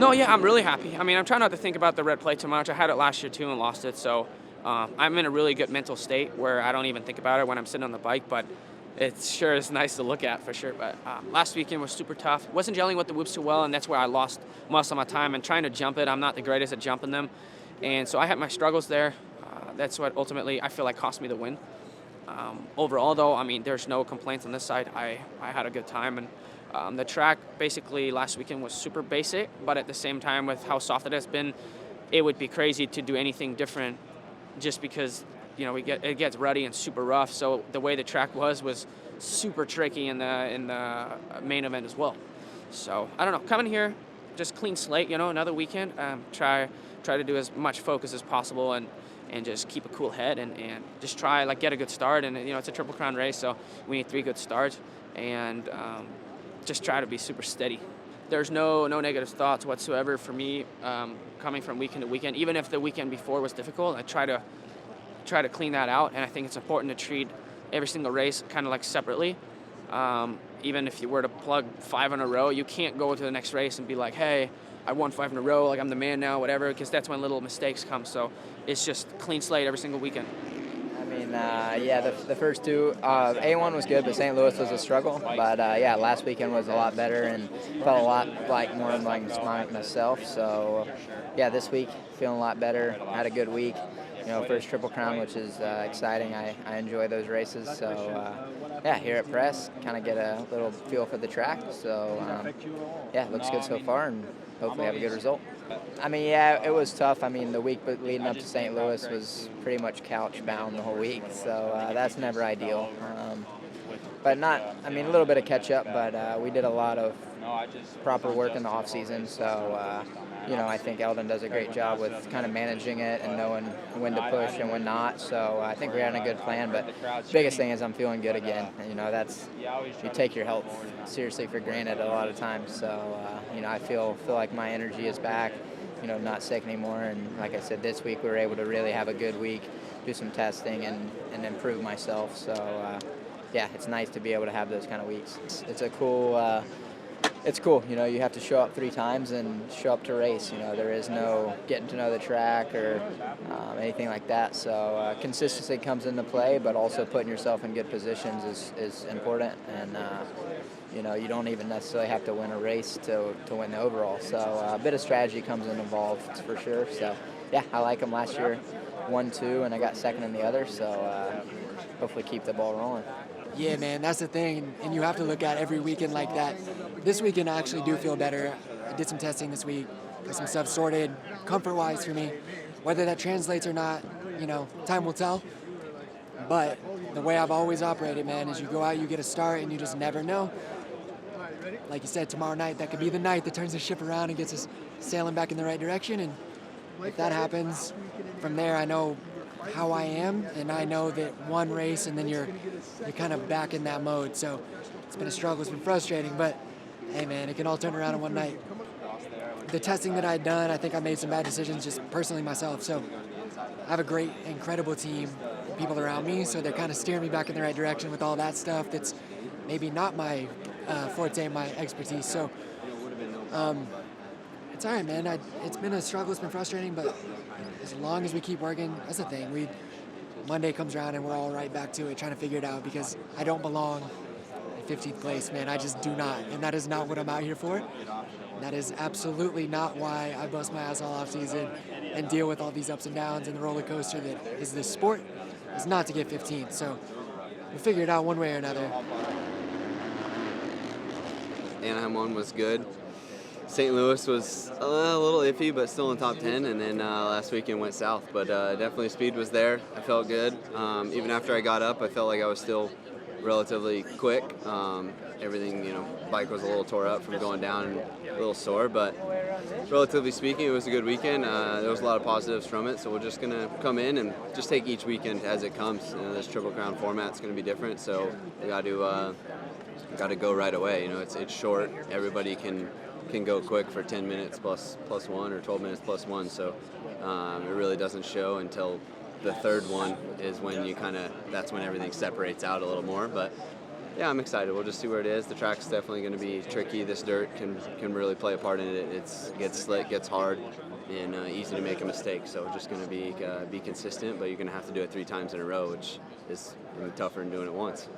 No, yeah, I'm really happy. I mean, I'm trying not to think about the red plate too much. I had it last year too and lost it, so I'm in a really good mental state where I don't even think about it when I'm sitting on the bike, but it sure is nice to look at for sure. But last weekend was super tough. Wasn't gelling with the whoops too well, and that's where I lost most of my time. And trying to jump it, I'm not the greatest at jumping them, and so I had my struggles there. That's what ultimately I feel like cost me the win. Overall, though, I mean, there's no complaints on this side. I had a good time, and the track basically last weekend was super basic, but at the same time, with how soft it has been, it would be crazy to do anything different just because, you know, it gets ruddy and super rough. So the way the track was super tricky in the main event as well. So I don't know, coming here, just clean slate, you know, another weekend, try to do as much focus as possible and just keep a cool head and just try, like, get a good start. And, you know, it's a Triple Crown race, so we need 3 good starts and just try to be super steady. There's no negative thoughts whatsoever for me coming from weekend to weekend. Even if the weekend before was difficult, I try to clean that out. And I think it's important to treat every single race kind of like separately. Even if you were to plug 5 in a row, you can't go to the next race and be like, hey, I won 5 in a row, like I'm the man now, whatever, because that's when little mistakes come. So it's just clean slate every single weekend. I mean, yeah, the first 2, A1 was good, but St. Louis was a struggle. But yeah, last weekend was a lot better and felt a lot like more like myself. So yeah, this week feeling a lot better. Had a good week. You know, first Triple Crown, which is exciting. I enjoy those races. So yeah, here at Press, kind of get a little feel for the track. So yeah, looks good so far, and hopefully have a good result. I mean, yeah, it was tough. I mean, the week leading up to St. Louis was pretty much couch bound the whole week, so that's never ideal. But a little bit of catch up, but we did a lot of proper work in the off season, so you know, I think Eldon does a great job with kind of managing it and knowing when to push and when not. So I think we're having a good plan. But the biggest thing is I'm feeling good again. And, you know, you take your health seriously for granted a lot of times. So you know, I feel like my energy is back. You know, not sick anymore. And like I said, this week we were able to really have a good week, do some testing and improve myself. So yeah, it's nice to be able to have those kind of weeks. It's a cool. It's cool, you know, you have to show up 3 times and show up to race. You know, there is no getting to know the track or anything like that. So consistency comes into play, but also putting yourself in good positions is important. And, you know, you don't even necessarily have to win a race to win the overall. So a bit of strategy comes involved for sure. So, yeah, I like them. Last year, 1, 2, and I got second in the other. So hopefully keep the ball rolling. Yeah, man, that's the thing, and you have to look at every weekend like that. This weekend I actually do feel better. I did some testing this week, got some stuff sorted, comfort-wise for me. Whether that translates or not, you know, time will tell. But the way I've always operated, man, is you go out, you get a start, and you just never know. Like you said, tomorrow night, that could be the night that turns the ship around and gets us sailing back in the right direction. And if that happens, from there I know how I am, and I know that one race and then you're kind of back in that mode. So it's been a struggle, it's been frustrating, but hey man, it can all turn around in one night. The testing that I'd done, I think I made some bad decisions just personally myself. So I have a great, incredible team, people around me, so they're kind of steering me back in the right direction with all that stuff that's maybe not my forte, my expertise. So it's all right, man. It's been a struggle, it's been frustrating, but as long as we keep working, that's the thing. Monday comes around and we're all right back to it, trying to figure it out, because I don't belong in 15th place, man. I just do not, and that is not what I'm out here for. That is absolutely not why I bust my ass all off season and deal with all these ups and downs and the roller coaster that is this sport. Is not to get 15th. So we'll figure it out one way or another. Anaheim 1 was good. St. Louis was a little iffy, but still in top 10, and then last weekend went south. But definitely speed was there. I felt good. Even after I got up, I felt like I was still relatively quick. Everything, you know, bike was a little tore up from going down and a little sore, but relatively speaking, it was a good weekend. There was a lot of positives from it, so we're just gonna come in and just take each weekend as it comes. You know, this Triple Crown format's gonna be different, so we got to go right away. You know, it's short. Everybody can go quick for 10 minutes plus 1 or 12 minutes plus 1. So it really doesn't show until the third one is when that's when everything separates out a little more. But Yeah, I'm excited. We'll just see where it is. The track's definitely going to be tricky. This dirt can really play a part in it. It gets slick, gets hard, and easy to make a mistake. So we're just going to be consistent, but you're going to have to do it 3 times in a row, which is tougher than doing it once.